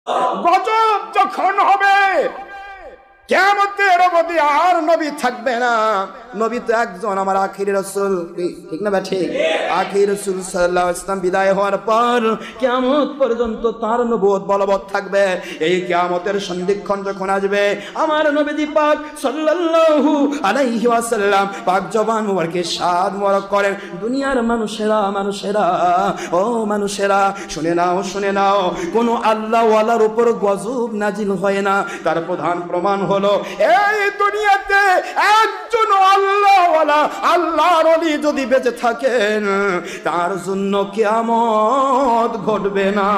গজব যখন হবে কিয়ামতের অবধি আর নবী থাকবে না। নবী তো একজন, আমার আখির রাসূল, ঠিক না ঠিক? আখির রাসূল সাল্লাল্লাহু আলাইহি ওয়াসাল্লাম বিদায় হওয়ার পর কিয়ামত পর্যন্ত তার নবুয়ত বলবৎ থাকবে। এই কিয়ামতের সন্ধিক্ষণ যখন আসবে, আমার নবীজি পাক সাল্লাল্লাহু আলাইহি ওয়াসাল্লাম পাক জবান মুবারকে সাদ মোবারক করেন, দুনিয়ার মানুষেরা ও মানুষেরা শুনে নাও, কোন আল্লাহওয়ালার উপর গজব নাজিল হয় না। তার প্রধান প্রমাণ হলো এই দুনিয়াতে একজন আল্লাহওয়ালা, আল্লাহর ওলি যদি বেঁচে থাকেন, তার জন্য কিয়ামত ঘটবে না।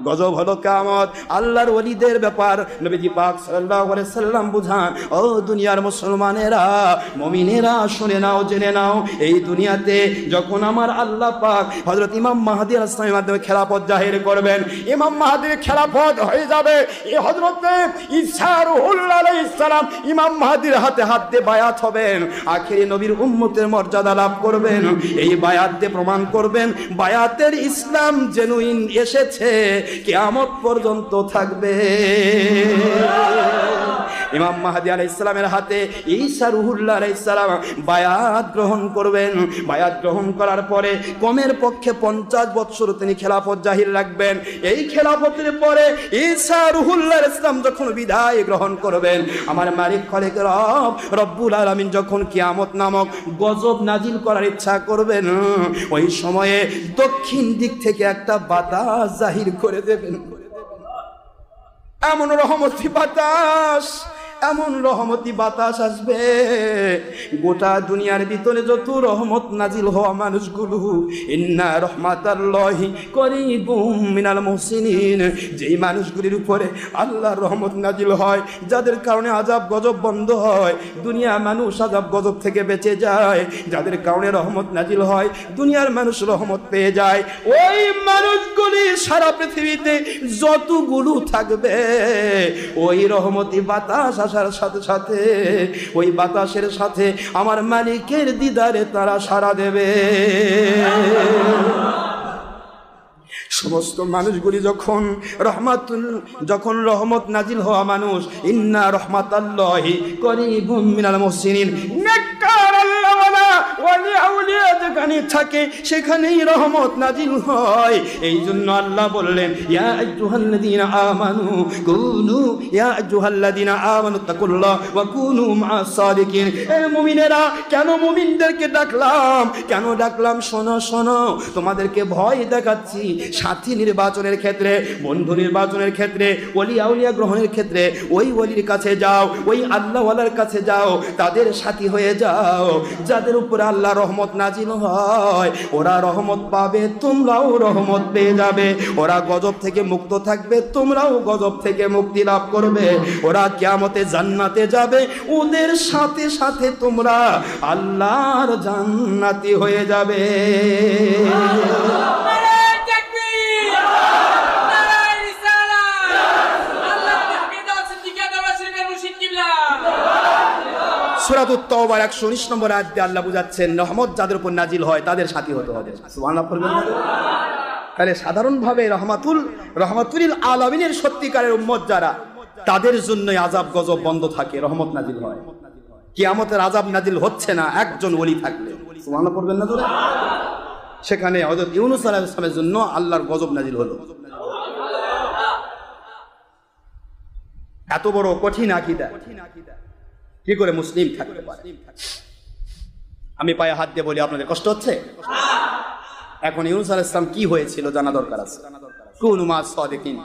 গজব হলো কিয়ামত, আল্লাহর ওলিদের ব্যাপার। নবীজি পাক সাল্লাল্লাহু আলাইহি সাল্লাম বুঝান, ও দুনিয়ার মুসলমানেরা, মুমিনেরা শুনে নাও, জেনে নাও, এই দুনিয়াতে যখন আমার আল্লাহ পাক হযরত ইমাম মাহদী আলাইহিস সালামের মাধ্যমে খেলাফত জাহির করবেন, ইমাম মাহদীর খেলাফত হয়ে যাবে, এই হযরত ঈসা রূহুল্লাহ আলাইহিস সালাম ইমাম মাহদীর হাতে হাত দিয়ে বায়াত হবেন, আখিরি নবীর উম্মতের মর্যাদা লাভ করবেন। এই বায়াত দিয়ে প্রমাণ করবেন বায়াতের ইসলাম জেনুইন এসেছে, কিয়ামত পর্যন্ত থাকবে। ইমাম মাহদী আলাইহিস সালামের হাতে ঈসা রূহুল্লাহ আলাইহিস সালাম বায়াত গ্রহণ করবেন। বায়াত গ্রহণ করার পরে কমের পক্ষে 50 বছর তিনি খেলাফত জাহির রাখবেন। এই খেলাফতের পরে ঈসা রূহুল্লাহ আলাইহিস সালাম যখন বিদায় গ্রহণ করবেন, আমার মালিক খালিক রব্বুল আলামিন যখন কিয়ামত নামক গজব নাজিল করার ইচ্ছা করবেন, ওই সময়ে দক্ষিণ দিক থেকে একটা বাতাস জাহির করে দেবেন। এমন রহমতি বাতাস আসবে, গোটা দুনিয়ার ভিতরে যত রহমত নাজিল হওয়া মানুষগুলো, ইন্না রাহমাতাল্লাহি করিবুম মিনাল মুহসিনিন, যেই মানুষগুলির উপরে আল্লাহর রহমত নাজিল হয়, যাদের কারণে আযাব গজব বন্ধ হয়, দুনিয়া মানুষ আযাব গজব থেকে বেঁচে যায়, যাদের কারণে রহমত নাজিল হয়, দুনিয়ার মানুষ রহমত পেয়ে যায়, ওই মানুষগুলি সারা পৃথিবীতে যতগুলো থাকবে, ওই রহমতি বাতাস আসার সাথে সাথে ওই বাতাসের সাথে আমার মালিকের দিদারে তারা সাড়া দেবে। সমস্ত মানুষগুলি যখন রহমত নাজিল হওয়া মানুষ, ইন্না রাহমাতাল্লাহি করিবুম মিনাল মুহসিনিন, নেককার আল্লাহওয়ালা ওলি আউলিয়া যেখানে থাকে সেখানেই রহমত নাজিল হয়। এই জন্য আল্লাহ বললেন, ইয়া আইয়ুহাল্লাযীনা আমানু তাকুল্লাহ ওয়া কুনু মা'আস সাদিকিন। এ মুমিনেরা, কেন মুমিনদেরকে ডাকলাম? শোনো, তোমাদেরকে ভয় দেখাচ্ছি। সাথী নির্বাচনের ক্ষেত্রে, বন্ধু নির্বাচনের ক্ষেত্রে, ওলি আউলিয়া গ্রহণের ক্ষেত্রে ওই ওলির কাছে যাও, ওই আল্লাহওয়ালার কাছে যাও, তাদের সাথী হয়ে যাও, যাদের উপর আল্লাহ রহমত নাজিল হয়। ওরা রহমত পাবে, তোমরাও রহমত পেয়ে যাবে। ওরা গজব থেকে মুক্ত থাকবে, তোমরাও গজব থেকে মুক্তি লাভ করবে। ওরা কিয়ামতে জান্নাতে যাবে, ওদের সাথে সাথে তোমরা আল্লাহর জান্নাতি হয়ে যাবে। সূরাতুত তাওবার 119 নম্বর আয়াতে আল্লাহ বুঝাচ্ছেন, রহমত যাদের উপর নাজিল হয় তাদের সাথী হতে হবে। সুবহানাল্লাহ বলবেন না? তাহলে সাধারণভাবে রহমাতুল আলামিনের সত্যিকারের উম্মত যারা, তাদের জন্যই আযাব গজব বন্ধ থাকে, রহমত নাজিল হয়। কিয়ামতের আযাব নাজিল হচ্ছে না একজন ওলি থাকলে। সুবহানাল্লাহ বলবেন না? সেখানে হযরত ইউনূস আলাইহিস সালামের জন্য আল্লাহর গজব নাজিল হলো। এত বড় কঠিন আকীদা কি করে মুসলিম থাকতে পারে? আমি পায়ে হাত দিয়ে বলি, আপনাদের কষ্ট হচ্ছে? এখন ইউনূস আলাইহিস সালাম কি হয়েছিল জানা দরকার আছে। কুনু মা'আস সাদিকিন,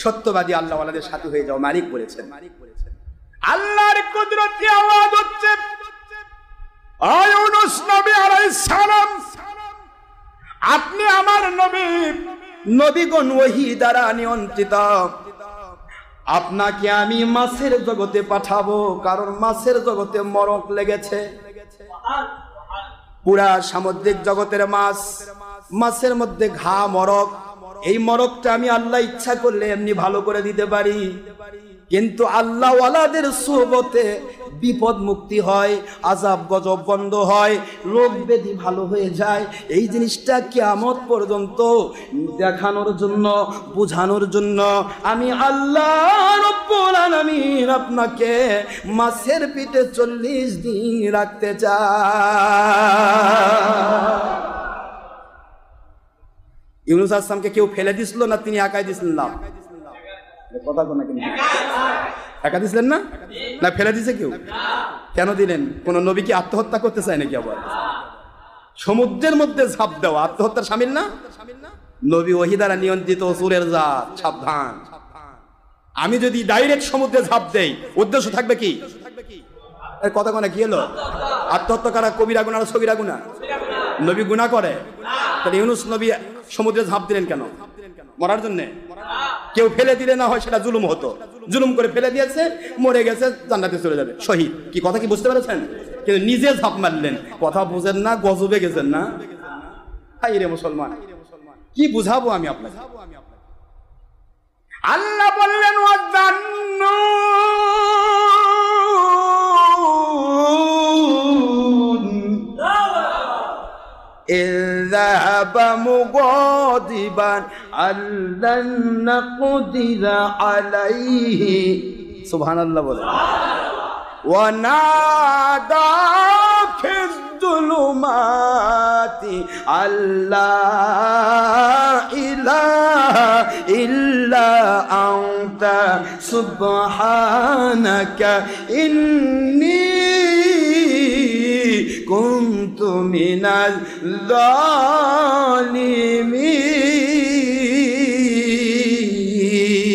সত্যবাদী আল্লাহওয়ালাদের সাথী হয়ে যাও, মালিক বলেছেন। আল্লাহর কুদরতি আওয়াজ হচ্ছে, ও ইউনূস নবী আলাইহিস সালাম, আপনি আমার নবীগণ ওহী দ্বারা নিয়ন্ত্রিত, আপনাকে আমি মাছের জগতে পাঠাবো, কারণ মাছের জগতে মরক লেগেছে। পুরা সামুদ্রিক জগতের মাছের মধ্যে ঘা মরক, এই মরকটা আমি আল্লাহ ইচ্ছা করলে এমনি ভালো করে দিতে পারি, কিন্তু আল্লাহওয়ালাদের সুহবতে বিপদ মুক্তি হয়, আযাব গজব বন্ধ হয়, রোগ ব্যাধি ভালো হয়ে যায়। এই জিনিসটা কিয়ামত পর্যন্ত দেখানোর জন্য, বোঝানোর জন্য আমি আল্লাহ রব্বুল আলামিন আপনাকে মাছের পিঠে 40 দিন রাখতে চাই। ইউনূস আলাইহিস সালামকে কেউ ফেলে দিছিল না তিনি একাই দিছিলেন? না, কথা কোন কিন্তু একা দিছিলেন না, না ফেলে দিছে কেউ? কেন দিলেন? কোন নবী কি আত্মহত্যা করতে চায় নাকি? আবার সমুদ্রের মধ্যে ঝাঁপ দেওয়া আত্মহত্যার শামিল না? নবী ওহী দ্বারা নিয়ন্ত্রিত অসুরের জাত, সাবধান। আমি যদি ডাইরেক্ট সমুদ্রে ঝাঁপ দেই উদ্দেশ্য থাকবে কি? কথা কোন কি হলো? আত্মহত্যা করা কবিরা গুনাহ না সগীরা গুনাহ? নবী গুনাহ করে, তাহলে ইউনূস নবী সমুদ্রে ঝাঁপ দিলেন কেন? মরার জন্য? কেউ ফেলে দিলে না হয় সেটা জুলুম হতো, জুলুম করে ফেলে দিয়েছে, মরে গেছে, জান্নাতে চলে যাবে, শহীদ। কি কথা কি বুঝতে পেরেছেন? কিন্তু নিজে ঝাঁপ মারলেন, কথা বুঝেন না, গজবে গেছেন না? হাই রে মুসলমান, কি বুঝাবো আমি আপনাকে? আল্লাহ বললেন ওয়াজান্নু إذهب مغاضبا ألن نقدر عليه سبحان الله بولے ونادى في الظلمات أن لا إله إلا أنت سبحانك إني كنت من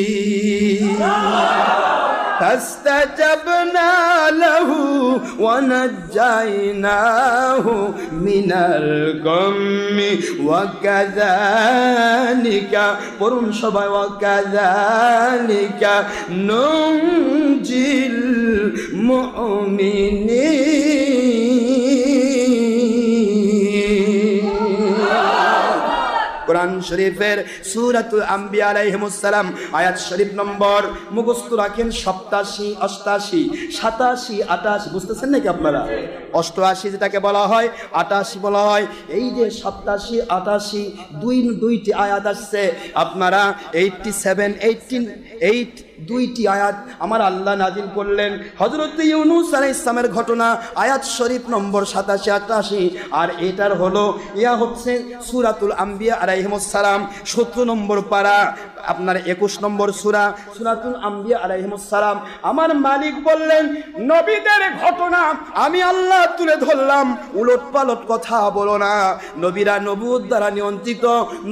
الظالمين فاستجبنا له ونجيناه من الغم وكذلك قرن شبا وكذلك ننجي المؤمنين কোরআন শরীফের সূরাতুল আম্বিয়া আলাইহিমুস সালাম আয়াত শরীফ নম্বর মুখস্থ রাখেন 87, 88, 87, 88। বুঝতেছেন নাকি আপনারা? 88 যেটাকে বলা হয়, 88 বলা হয়। এই যে 87, 88 দুইটি আয়াত আসছে, আপনারা 87, 18 দুইটি আয়াত আমার আল্লাহ নাজিল করলেন হযরত ইউনূস আলাইহিস সালামের ঘটনা, আয়াত শরীফ নম্বর 87, 88। আর এটার হলো হচ্ছে সূরাতুল আম্বিয়া আলাইহিমুস সালাম 17 নম্বর পারা, আপনার 21 নম্বর সূরা, সূরাতুল আম্বিয়া আলাইহিমুস সালাম। আমার মালিক বললেন নবীদের ঘটনা আমি আল্লাহ তুলে ধরলাম, উলটপালট কথা বলো না। নবীরা নবুয়ত দ্বারা নিয়ন্ত্রিত,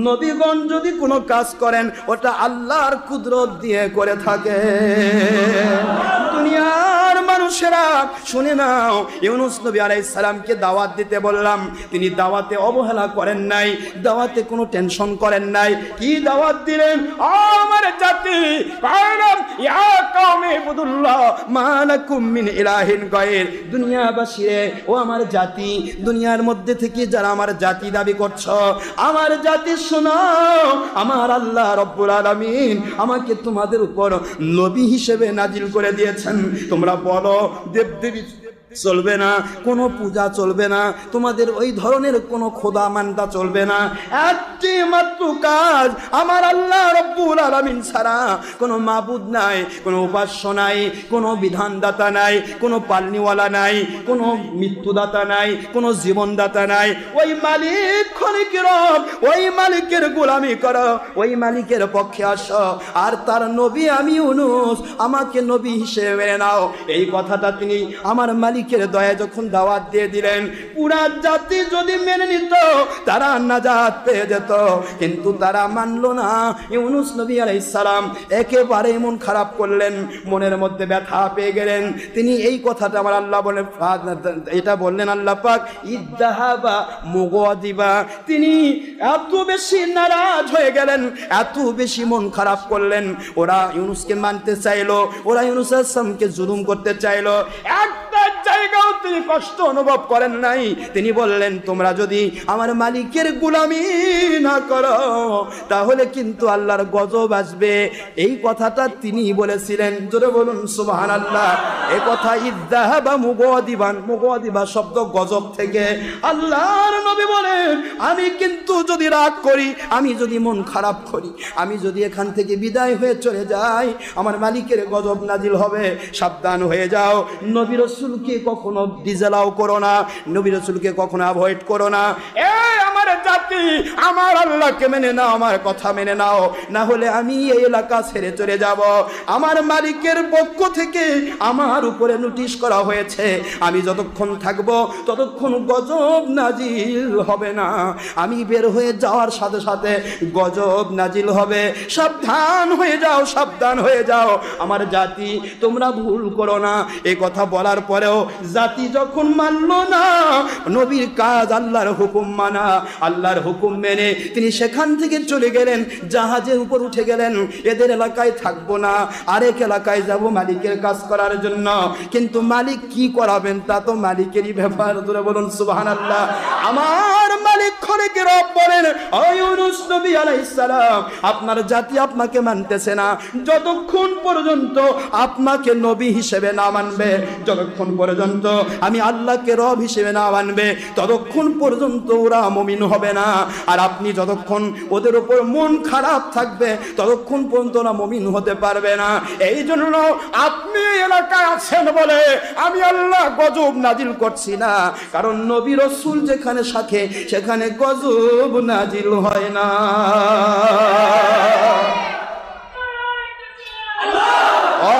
নবীগণ যদি কোনো কাজ করেন ওটা আল্লাহর কুদরত দিয়ে করে থাকে। দুনিয়ার মানুষেরা শুনে নাও, ইউনূস নবী আলাইহিস সালামকে দাওয়াত দিতে বললাম, তিনি দাওয়াতে অবহেলা করেন নাই, দাওয়াতে কোনো টেনশন করেন নাই। কি দাওয়াত দিলেন? আমার জাতি কালাম ইয়া কওমি ইবুদুল্লাহ মা লাকুম মিন ইলাহিন গায়র। দুনিয়াবাসীরে, ও আমার জাতি, দুনিয়ার মধ্যে থেকে যারা আমার জাতি দাবি করছো, আমার জাতি শোনো, আমার আল্লাহ রব্বুল আলামিন আমাকে তোমাদের উপর নবী হিসেবে নাজিল করে দিয়েছেন। তোমরা বলো দেবদেবী চলবে না, কোনো পূজা চলবে না, তোমাদের ওই ধরনের কোনো খোদা মানতা চলবে না। একটি মাত্র কাজ, আমার আল্লাহ রব্বুল আলামিন ছাড়া কোনো মাবুদ নাই, কোনো উপাস্য নাই, কোনো বিধানদাতা নাই, কোনো পালনিওয়ালা নাই, কোনো মৃত্যুদাতা নাই, কোনো জীবনদাতা নাই। ওই মালিক খলিকের, ওই মালিকের গোলামি করো, ওই মালিকের পক্ষে আসো, আর তার নবী আমি ইউনূস, আমাকে নবী হিসেবে মেনে নাও। এই কথাটা তিনি আমার মালিক দয়া যখন দাওয়াত দিয়ে দিলেন, পুরা জাতি যদি মেনে নিত তারা নাজাত পেয়ে যেত, কিন্তু তারা মানলো না। ইউনূস নবী আলাইহিস সালাম একেবারে মন খারাপ করলেন, মনের মধ্যে ব্যথা পেয়ে গেলেন। তিনি এই কথাটা আমার আল্লাহ বলেন, এটা বললেন আল্লাহ পাক ইযহাবা মুগাদিবা। তিনি এত বেশি নারাজ হয়ে গেলেন, এত বেশি মন খারাপ করলেন। ওরা ইউনূসকে মানতে চাইলো, ওরা ইউনূস আলাইহিস সালামকে জুলুম করতে চাইলো। একটা এক জায়গাও তিনি কষ্ট অনুভব করেন নাই। তিনি বললেন, তোমরা যদি আমার মালিকের গোলামি না করো তাহলে কিন্তু আল্লাহর গজব আসবে। এই কথাটা তিনি বলেছিলেন। জোরে বলুন সুবহানাল্লাহ। এই কথা ইযহাবা মুগাদিবান, মুগাদিবা শব্দ গজব থেকে। আল্লাহর নবী বলেন, আমি কিন্তু যদি রাগ করি, আমি যদি মন খারাপ করি, আমি যদি এখান থেকে বিদায় হয়ে চলে যাই, আমার মালিকের গজব নাজিল হবে। সাবধান হয়ে যাও। নবী রাসূলকে কখনো ডিজেলাও করো না, নবী রাসূলকে কখনো অ্যাভয়েড করো না। এই আমার জাতি, আমার আল্লাহকে মেনে নাও, আমার কথা মেনে নাও, না হলে আমি এই এলাকা ছেড়ে চলে যাব। আমার মালিকের পক্ষ থেকে আমার উপরে নোটিশ করা হয়েছে, আমি যতক্ষণ থাকব ততক্ষণ গজব নাজিল হবে না। আমি বের হয়ে যাওয়ার সাথে সাথে গজব নাজিল হবে। সাবধান হয়ে যাও, সাবধান হয়ে যাও। আমার জাতি, তোমরা ভুল করো না। এই কথা বলার পরেও জাতি যখন মানল না, নবীর কাজ আল্লাহর হুকুম মানা, আল্লাহর হুকুম মেনে তিনি সেখান থেকে চলে গেলেন, জাহাজের উপর উঠে গেলেন। এদের এলাকায় থাকবো না, আরেক এলাকায় যাব মালিকের কাজ করার জন্য। কিন্তু মালিক কি করাবেন তা তো মালিকেরই ব্যাপার। ধরে বলুন সুবহানাল্লাহ। আমার মালিক খোরেকে রব বলেন, ও ইউনূস নবী আলাইহিস সালাম, আপনার জাতি আপনাকে মানতেছে না যতক্ষণ পর্যন্ত আপনাকে নবী হিসেবে না মানবে, যতক্ষণ পর্যন্ত আমি আল্লাহকে রব হিসেবে না মানবে, ততক্ষণ পর্যন্ত ওরা মুমিন হবে না। আর আপনি যতক্ষণ ওদের উপর মন খারাপ থাকবে ততক্ষণ পর্যন্ত ওরা মুমিন হতে পারবে না। এই জন্য আপনি এলাকায় আছেন বলে আমি আল্লাহ গজব নাজিল করছি না, কারণ নবী রাসূল যেখানে থাকে সেখানে গজব নাজিল হয় না।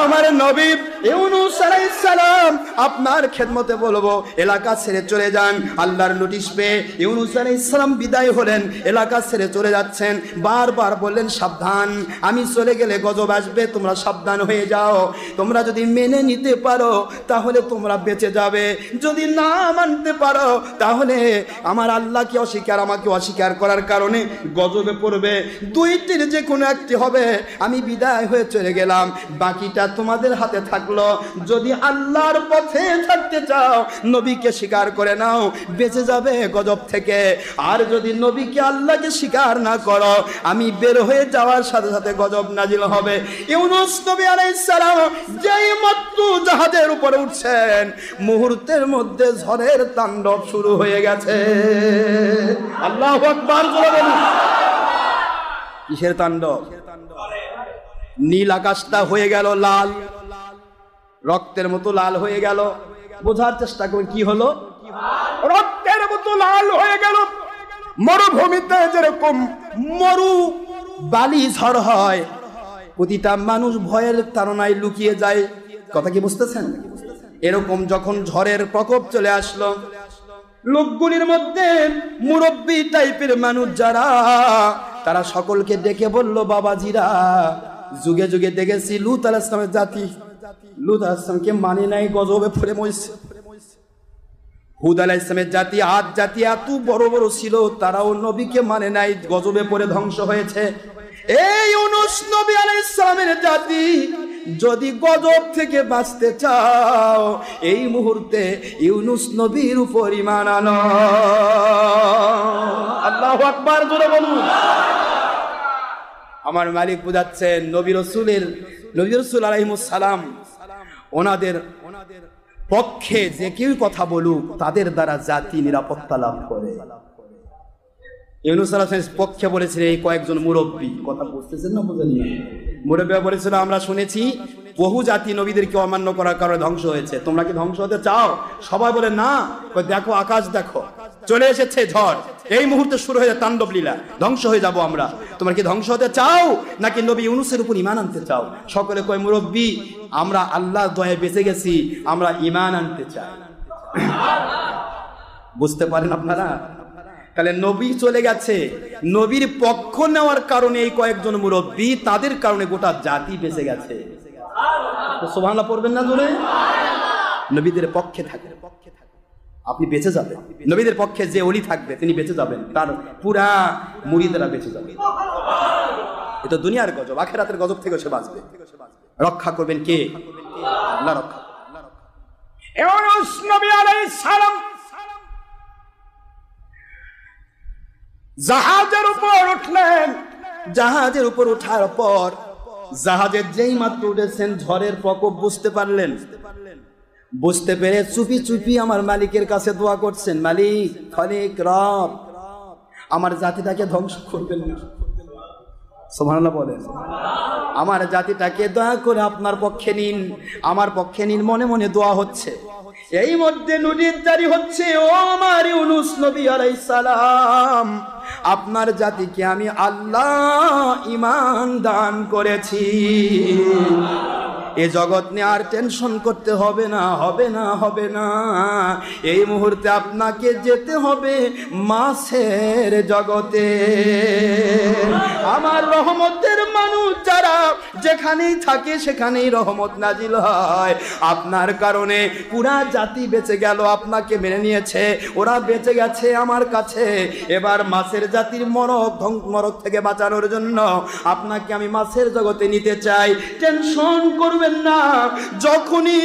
আমার নবী ইউনূস আলাইহিস সালাম, আপনার খেদমতে বলবো, এলাকা ছেড়ে চলে যান। আল্লাহর নোটিশ পেয়ে ইউনূস আলাইহিস সালাম বিদায় হলেন, এলাকা ছেড়ে চলে যাচ্ছেন। বারবার বললেন, সাবধান, আমি চলে গেলে গজব আসবে, তোমরা সাবধান হয়ে যাও। তোমরা যদি মেনে নিতে পারো তাহলে তোমরা বেঁচে যাবে, যদি না মানতে পারো তাহলে আমার আল্লাহকে অস্বীকার, আমাকে অস্বীকার করার কারণে গজবে পড়বে। দুইটির যে কোনো একটি হবে। আমি বিদায় হয়ে চলে গেলাম, বাকিটা তোমাদের হাতে থাকলো। যদি আল্লাহর পথে থাকতে চাও নবীকে স্বীকার করে নাও, বেঁচে যাবে গজব থেকে। আর যদি নবীকে আল্লাহকে স্বীকার না করো, আমি বের হয়ে যাওয়ার সাথে সাথে গজব নাজিল হবে। ইউনূস নবী আলাইহিস সালাম যেই মাত্র জাহাজের উপরে উঠছেন, মুহূর্তের মধ্যে ঝড়ের তাণ্ডব শুরু হয়ে গেছে। আল্লাহু আকবার বলুন। কিসের তাণ্ডব? নীল আকাশটা হয়ে গেল লাল, রক্তের মতো লাল হয়ে গেল। বোঝার চেষ্টা করুন কি হলো? রক্তের মতো লাল হয়ে গেল। মরুভূমিতে যেরকম মরু বালি ঝড় হয়, প্রতিটা মানুষ ভয়ের তাড়নায় লুকিয়ে যায়। কথা কি বুঝতেছেন? এরকম যখন ঝড়ের প্রকোপ চলে আসলো, লোকগুলির মধ্যে মুরব্বী টাইপের মানুষ যারা, তারা সকলকে ডেকে বলল, বাবাজিরা, যুগে যুগে দেখেছি লূত আলাইহিস সালামের জাতি, লূত আলাইহিস সালামকে মানে নাই, গজবে পড়ে মরছে। হুদ আলাইহিস সালামের জাতি, আদ জাতি এত বড় বড় ছিল, তারাও নবীকে মানে নাই, গজবে পড়ে ধ্বংস হয়েছে। এই ইউনূস নবী আলাইহিস সালামের জাতি, যদি গজব থেকে বাঁচতে চাও এই মুহূর্তে ইউনূস নবীর উপর ঈমান আনো। আল্লাহু আকবার জোরে বলুন। আমার মালিক বুঝাচ্ছেন, নবী রাসূল আলাইহিস সালাম ওনাদের পক্ষে যে কেউ কথা বলুক তাদের দ্বারা জাতি নিরাপত্তা লাভ করে। ইউনূস আলাইহিস পক্ষে বলেছিল এই কয়েকজন মুরব্বী, কথা বুঝতেছেন না? বুঝেন না? মুরব্বী বলেছিল, আমরা শুনেছি বহু জাতি নবীদেরকে অমান্য করার কারণে ধ্বংস হয়েছে, তোমরা কি ধ্বংস হতে চাও? সবাই বলে না। দেখো আকাশ দেখো, চলে এসেছে ঝড়, এই মুহূর্তে শুরু হয়ে তাণ্ডব লীলা, ধ্বংস হয়ে যাব আমরা। তোমরা কি ধ্বংস হতে চাও নাকি নবী ইউনূসের উপর ঈমান আনতে চাও? সকলে কয়, মুরব্বী, আমরা আল্লাহর দয়ায় বেঁচে গেছি, আমরা ঈমান আনতে চাই। বুঝতে পারেন আপনারা? তাহলে নবী চলে গেছে, নবীর পক্ষ নেওয়ার কারণে এই কয়েকজন মুরব্বী, তাদের কারণে গোটা জাতি বেঁচে গেছে। সুবহানাল্লাহ পড়বেন না জোরে? নবীদের পক্ষে থাকে, আপনি বেঁচে যাবেন। নবীদের পক্ষে যে ওলি থাকবে তিনি বেঁচে যাবেন, তার পুরা মুরিদেরা বেঁচে যাবে। এটা দুনিয়ার গজব, আখিরাতের গজব থেকে সে বাঁচবে। রক্ষা করবেন কে? আল্লাহ রক্ষা। ইউনূস নবী আলাইহিস সালাম জাহাজের উপর উঠলেন। জাহাজের উপর ওঠার পর জাহাজের যেই মাত্র উঠেছেন ঝড়ের প্রকোপ বুঝতে পারলেন। বুঝতে পেরে চুপি চুপি আমার মালিকের কাছে দোয়া করছেন, মালিক, খালিক, রব, আমার জাতিটাকে ধ্বংস করবেন না। সুবহানাল্লাহ বলেন। আমার জাতিটাকে দয়া করে আপনার পক্ষে নিন, আমার পক্ষে নিন। মনে মনে দোয়া হচ্ছে। এই মধ্যে নুডির জারি হচ্ছে, ও আমার ইউনূস নবী আলাইহিস সালাম, আপনার জাতিকে আমি আল্লাহ ঈমান দান করেছি। এ জগৎ নিয়ে আর টেনশন করতে হবে না, হবে না, হবে না। এই মুহূর্তে আপনাকে যেতে হবে মাছের জগতে। আমার রহমতের মানুষ যারা যেখানেই থাকে সেখানেই রহমত নাজিল হয়। আপনার কারণে পুরা জাতি বেঁচে গেল, আপনাকে মেনে নিয়েছে, ওরা বেঁচে গেছে আমার কাছে। এবার মাছের জাতির মরক থেকে বাঁচানোর জন্য আপনাকে আমি মাছের জগতে নিতে চাই। টেনশন করবেন না। যখনই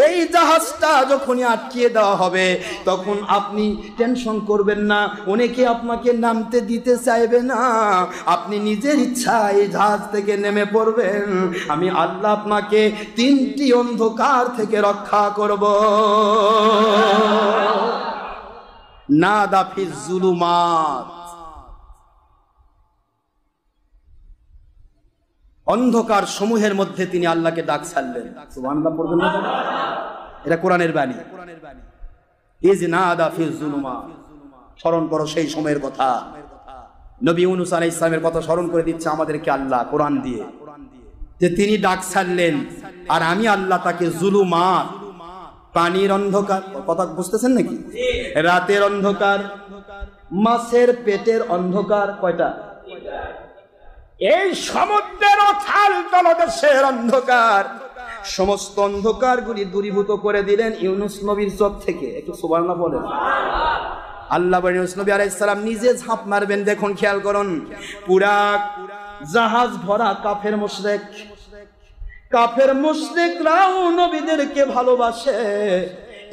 এই জাহাজটা যখনই আটকিয়ে দেওয়া হবে তখন আপনি টেনশন করবেন না। অনেকে আপনাকে নামতে দিতে চাইবে না, আপনি নিজের ইচ্ছা এই জাহাজ থেকে নেমে পড়বেন। আমি আল্লাহ আপনাকে 3টি অন্ধকার থেকে রক্ষা করব। নাদা ফিজ যুলুমাত, অন্ধকার সমূহের মধ্যে তিনি আল্লাহকে ডাক ছাড়লেন। সুবহানাল্লাহ পড়বেন না? এটা কোরআনের বাণী। ইজ নাদা ফিজ যুলুমাত, স্মরণ করো সেই সময়ের কথা। নবী ইউনূস আলাইহিস সালামের কথা স্মরণ করে দিচ্ছে আমাদেরকে আল্লাহ কোরআন দিয়ে, যে তিনি ডাক ছাড়লেন আর আমি আল্লাহ তাকে যুলুমাত, পানির অন্ধকার, কথা বুঝতেছেন নাকি? রাতের অন্ধকার, মাছের পেটের অন্ধকার, কয়টা? এই সমুদ্রের অথাল তলদেশের অন্ধকার, সমস্ত অন্ধকারগুলি দূরীভূত করে দিলেন ইউনূস নবীর চোখ থেকে। একটু সুবহানাল্লাহ বলেন। আল্লাহ বলেন ইউনূস নবী আলাইহিস সালাম নিজে ঝাঁপ মারবেন। দেখুন, খেয়াল করুন, পুরা জাহাজ ভরা কাফের মুশরিক। কাফের মুশরিকরাও নবীদেরকে ভালোবাসে,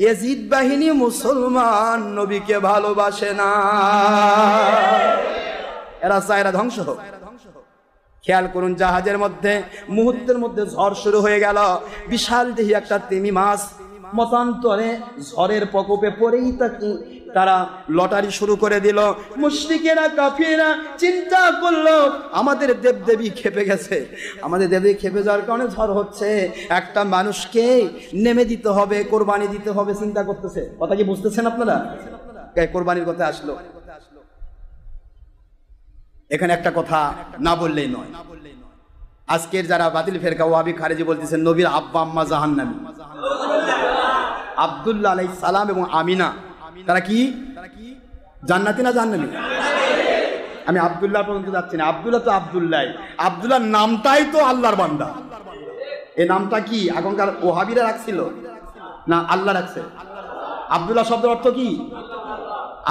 ইয়াজিদ বাহিনী মুসলমান নবীকে ভালোবাসে না। এরা চায় এরা ধ্বংস হোক। খেয়াল করুন, জাহাজের মধ্যে মুহূর্তের মধ্যে ঝড় শুরু হয়ে গেল। বিশাল দেহি একটা তিমি মাছ মতান্তরে ঝড়ের প্রকোপে পড়েই তারা লটারি শুরু করে দিল। মুশরিকেরা, কাফিররা চিন্তা করলো আমাদের দেবদেবী খেপে গেছে, আমাদের দেবদেবী খেপে যাওয়ার কারণে ঝড় হচ্ছে, একটা মানুষকে নেমে দিতে হবে, কোরবানি দিতে হবে, চিন্তা করতেছে। কথা কি বুঝতেছেন আপনারা? কোরবানির কথা আসলো। এখানে একটা কথা না বললেই নয়। আজকের যারা বাতিল ফেরকা ওয়াহাবি খারেজি বলতেছেন নবীর আব্বা আম্মা জাহান্নামী। আব্দুল্লাহ আলাইহিস সালাম এবং আমিনা তারা কি জান্নাতি না জাহান্নামী? আমি আব্দুল্লাহ পর্যন্ত যাচ্ছি না। আব্দুল্লাহ তো আব্দুল্লাহ, আব্দুল্লাহর নামটাই তো আল্লাহর বান্দা। এই নামটা কি এখনকার ওয়াহাবিরা রাখছিল না আল্লাহ রাখছে? আব্দুল্লাহ শব্দের অর্থ কি?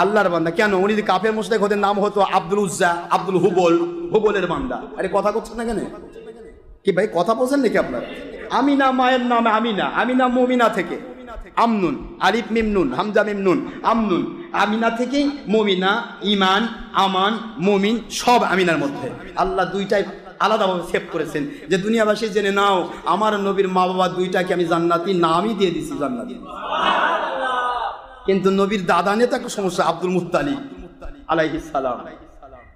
আল্লাহর বান্দা। কেন? উনি যদি কাফের মুশরিক হতেন নাম হতো আব্দুল উজ্জা, আব্দুল হুবল, হুবলের বান্দা। আরে কথা করছেন না কেন? কি ভাই কথা বলছেন নাকি আপনারা? আমিনা মায়ের নাম আমিনা, আমিনা মুমিনা থেকে, আমনুন, আলিফ মিম নুন, হামজা মিম নুন, আমনুন, আমিনা থেকে মুমিনা, ইমান, আমান, মুমিন, সব আমিনার মধ্যে। আল্লাহ দুইটাই আলাদাভাবে সেভ করেছেন, যে দুনিয়াবাসী জেনে নাও আমার নবীর মা বাবা দুইটাকে আমি জান্নাতি নামই দিয়ে দিছি, জান্নাতি। কিন্তু নবীর দাদা নেতা সমস্যা, আব্দুল মুত্তালিব আলাইহিস সালাম।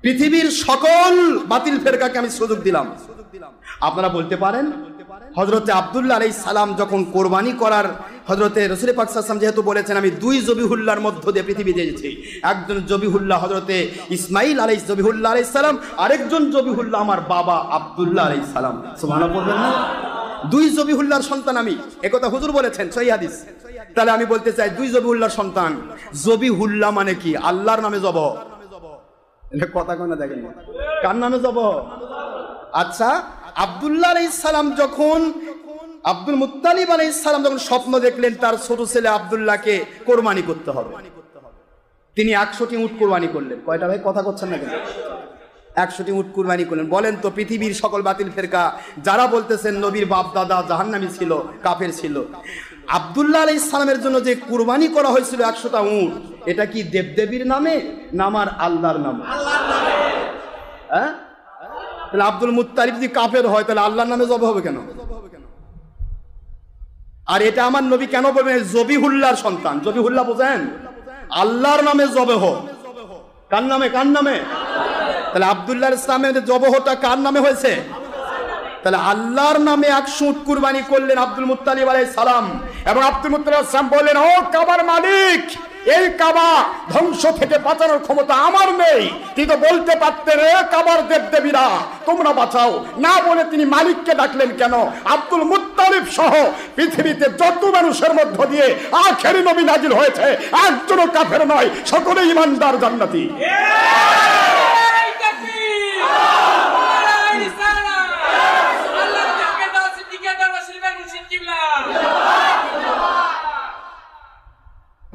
পৃথিবীর সকল বাতিল ফেরকাকে আমি সুযোগ দিলাম। আপনারা বলতে পারেন হযরতে আব্দুল্লাহ আলাইহিস সালাম যখন কোরবানি করার, হযরতে রাসূল পাক সাল্লাল্লাহু আলাইহি ওয়াসাল্লাম যেহেতু বলেছেন আমি 2 জবিহুল্লাহর মধ্য দিয়ে পৃথিবীতে এসেছি, একজন জবিহুল্লাহ হযরতে ইসমাঈল আলাইহিস জবিহুল্লাহ আলাইহিস সালাম, আরেকজন জবিহুল্লাহ আমার বাবা আব্দুল্লাহ আলাইহিস সালাম। সুবহানাল্লাহ বলবেন না? 2 জবিহুল্লাহর সন্তান আমি, একথা হুজুর বলেছেন সহিহ হাদিস। তাহলে আমি বলতে চাই 2 জবিহুল্লাহর সন্তান। জবিহুল্লাহ মানে কি? আল্লাহর নামে জব। এটা কথা কোন দেখেন, কার নামে জব? আচ্ছা, আব্দুল্লাহ আলাইহিস সালাম যখন, আব্দুল মুত্তালিব আলাইহিস সালাম যখন স্বপ্ন দেখলেন তার ছোট ছেলে আব্দুল্লাহকে কোরবানি করতে হবে, তিনি 100টি উট কোরবানি করলেন। কয়টা ভাই কথা করছেন না কেন? 100টি উট কুরবানি করলেন। বলেন তো পৃথিবীর সকল বাতিল ফেরকা যারা বলতেছেন নবীর বাপ দাদা জাহান্নামী ছিল, কাফের ছিল, আব্দুল্লাহ আলাইহিস সালামের জন্য যে কুরবানি করা হয়েছিল 100টা উট, এটা কি দেবদেবীর নামে না আমার আল্লাহর নামে? হ্যাঁ, তাহলে আব্দুল মুত্তালিব যদি কাফের হয় তাহলে আল্লাহর নামে জবাই হবে কেন? আর এটা আমার নবী কেন বলবেন জবিহুল্লাহর সন্তান? জবিহুল্লাহ বোঝেন? আল্লাহর নামে জবেহ। কার নামে? কার নামে? তাহলে আব্দুল্লাহ ইসলামের জবহটা কার নামে হয়েছে? তাহলে আল্লাহর নামে 100 উট কুরবানি করলেন আব্দুল মুত্তালিব আলাইহিস সালাম, এবং আব্দুল মুত্তালিব আলাইহিস সালাম বললেন, ও কাবার মালিক, এই কাবা ধ্বংস থেকে বাঁচানোর ক্ষমতা আমার নেই, তিনি তো বলতে পারতেন রে কাবার দেবদেবীরা তোমরা বাঁচাও, না বলে তিনি মালিককে ডাকলেন কেন? আব্দুল মুত্তালিব সহ পৃথিবীতে যত মানুষের মধ্য দিয়ে আখেরি নবী নাজিল হয়েছে একজনও কাফের নয়, সকলেই ঈমানদার জান্নাতি।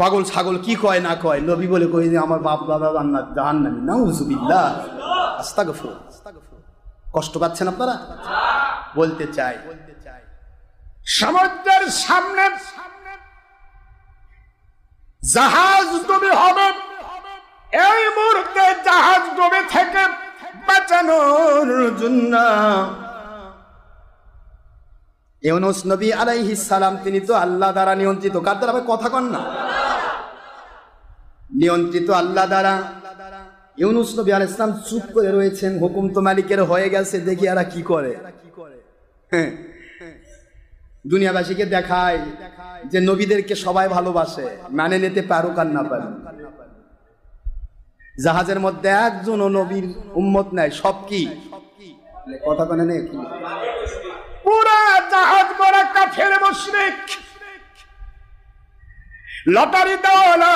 পাগল ছাগল কি কয় না কয়, নবী বলে কই যে আমার বাপ দাদা জান্নাত জাহান্নামী, নাউযুবিল্লাহ, আস্তাগফিরুল্লাহ। কষ্ট পাচ্ছেন আপনারা? বলতে চাই সমুদ্রের সামনে জাহাজ ডুবে হবে, এই মুহূর্তে জাহাজ ডুবে থেকে বাঁচানোর জন্য ইউনূস নবী আলাইহিস সালাম তিনি তো আল্লাহ দ্বারা নিয়ন্ত্রিত। কার দ্বারা? কথা কন না। নিয়ন্ত্রিত আল্লাহ দ্বারা। ইউনূস নবী আলাইহিস সালাম চুপ করে রয়েছেন, হুকুম তো মালিকের হয়ে গেছে, দেখি এরা কি করে। হ্যাঁ, দুনিয়াবাসীকে দেখায় যে নবীদেরকে সবাই ভালোবাসে, মানে নিতে পারুক আর না পারুক। জাহাজের মধ্যে একজনও নবীর উম্মত নাই, সব কি কথা কনে নেই, পুরা জাহাজ ভরা কাফের মুশরিক। লটারি দেওয়ালা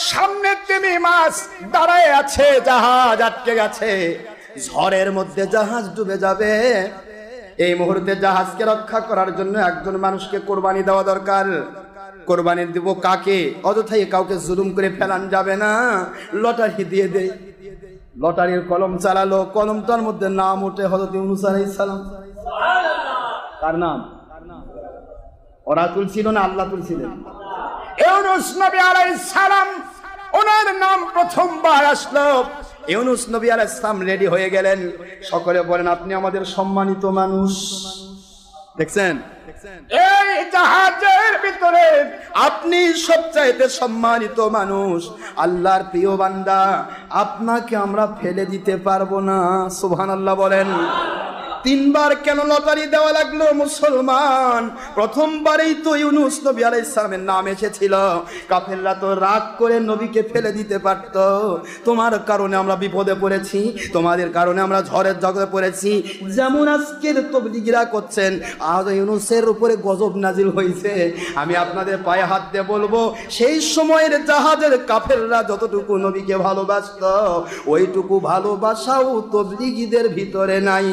সামনে তিমি মাছ দাঁড়ায় আছে, জাহাজ আটকে গেছে, ঝড়ের মধ্যে জাহাজ ডুবে যাবে। এই মুহূর্তে জাহাজকে রক্ষা করার জন্য একজন মানুষকে কোরবানি দেওয়া দরকার। কোরবানি দিব কাকে? অযথাই কাউকে জুলুম করে ফেলান যাবে না, লটারি দিয়ে দে। লটারির কলম চালালো, কলমটার মধ্যে নাম ওঠে হযরত ইউনূস আলাইহিস সালাম। কার নাম? ওরা তুলছিল না আল্লাহ তুলছিলেন? ইউনূস নবী আলাইহিস সালাম, ওনার নাম প্রথমবার আসলো। ইউনূস নবী আলাইহিস সালাম রেডি হয়ে গেলেন। সকলে বলেন আপনি আমাদের সম্মানিত মানুষ। দেখছেন এই জাহাজের ভিতরে আপনি সবচাইতে সম্মানিত মানুষ, আল্লাহর প্রিয় বান্দা, আপনাকে আমরা ফেলে দিতে পারবো না। সুবহানাল্লাহ বলেন। তিনবার কেন লটারি দেওয়া লাগলো মুসলমান? প্রথমবারেই তো ইউনূস নবী আলাইহিস সালামের নাম এসেছিল। কাফেররা তো রাগ করে নবীকে ফেলে দিতে পারত। তোমার কারণে আমরা বিপদে পড়েছি, তোমাদের কারণে আমরা ঝড়ের জগতে পড়েছি, যেমন আজকের তাবলীগীরা করছেন। আজ ইউনূসের উপরে গজব নাজিল হয়েছে। আমি আপনাদের পায়ে হাত দিয়ে বলবো, সেই সময়ের জাহাজের কাফেররা যতটুকু নবীকে ভালোবাসত, ওইটুকু ভালোবাসাও তাবলীগীদের ভিতরে নাই।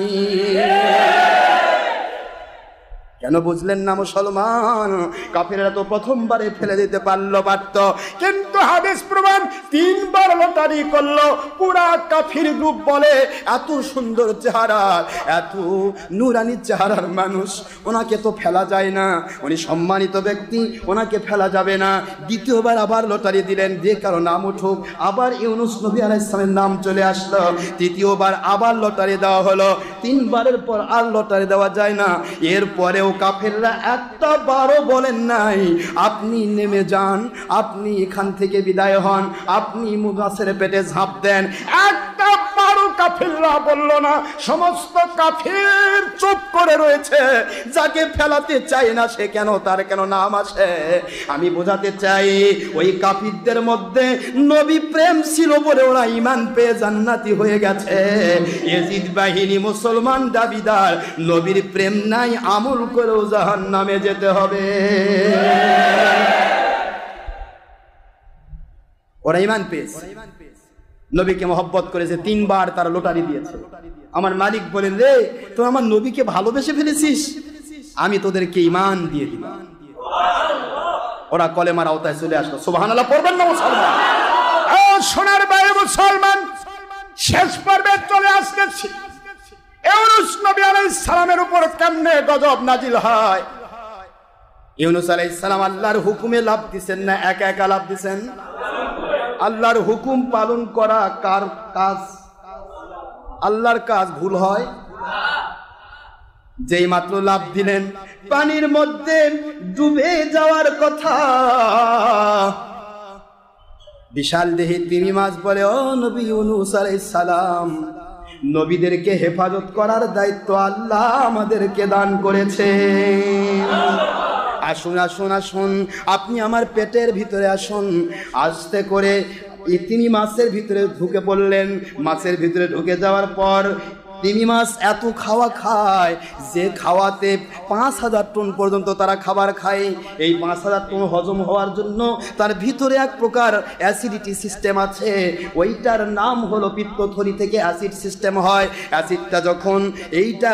কেন বুঝলেন না মুসলমান? কাফেররা তো প্রথমবারে ফেলে দিতে পারত, কিন্তু হাদিস প্রমাণ তিনবার লটারি করলো। পুরা কাফির গ্রুপ বলে এত সুন্দর চেহারা, এত নূরানি চেহারার মানুষ, ওনাকে তো ফেলা যায় না, উনি সম্মানিত ব্যক্তি, ওনাকে ফেলা যাবে না। দ্বিতীয়বার আবার লটারি দিলেন, যে কারো নাম উঠুক, আবার ইউনূস নবী আলাইহিস সালামের নাম চলে আসলো। তৃতীয়বার আবার লটারি দেওয়া হলো। তিনবারের পর আর লটারি দেওয়া যায় না। এরপরেও কাফেররা একটা বারও বলেন নাই আপনি নেমে যান, আপনি এখান থেকে বিদায় হন, আপনি মুগাসের পেটে ঝাঁপ দেন। একটা বারও কাফেররা বলল না। সমস্ত কাফের চুপ করে রয়েছে। যাকে ফেলাতে চাই না সে কেন, তার কেন নাম আসে? আমি বোঝাতে চাই, ওই কাফিরদের মধ্যে নবী প্রেম ছিল বলে ওরা ঈমান পেয়ে জান্নাতি হয়ে গেছে। ইয়াজিদ বাহিনী মুসলমান দাবিদার, নবীর প্রেম নাই, আমল করেও জাহান্নামে যেতে হবে। ওরা ঈমান পেয়েছে, নবীকে মহব্বত করেছে, তিনবার তারা লটারি দিয়েছে। আমার মালিক বলেন, রে তো আমার নবীকে ভালোবেসে ফেলেছিস, আমি তোদেরকে ঈমান দিয়ে দিলাম। ওরা কলেমার আওতায় চলে আসলো। সুবহানাল্লাহ পড়বেন না মুসলমান? ও সোনার ভাই মুসলমান, শেষ পর্বে চলে আসতেছি। ইউনূস নবী আলাইহিস সালামের উপর কেমনে গজব নাজিল হয়। ইউনূস আলাইহিস সালাম আল্লাহর হুকুমে লাভ দিছেন না একা একা লাভ দিছেন? আল্লাহর হুকুম পালন করা কার কাজ? আল্লাহর কাজ ভুল হয়? যেই মাত্র লাভ দিলেন, পানির মধ্যে ডুবে যাওয়ার কথা, বিশাল দেহি তিমি মাছ বলে, ও নবী ইউনূস আলাইহিস সালাম, নবীদেরকে হেফাজত করার দায়িত্ব আল্লাহ আমাদেরকে দান করেছে। আসুন আসুন আসুন, আপনি আমার পেটের ভিতরে আসুন। আস্তে করে তিমি মাছের ভিতরে ঢুকে পড়লেন। মাছের ভিতরে ঢুকে যাওয়ার পর তিমি মাছ এত খাওয়া খায় যে খাওয়াতে ৫,০০০ টন পর্যন্ত তারা খাবার খায়। এই ৫,০০০ টন হজম হওয়ার জন্য তার ভিতরে এক প্রকার অ্যাসিডিটি সিস্টেম আছে, ওইটার নাম হলো পিত্তথলি থেকে অ্যাসিড সিস্টেম হয়। অ্যাসিডটা যখন এইটা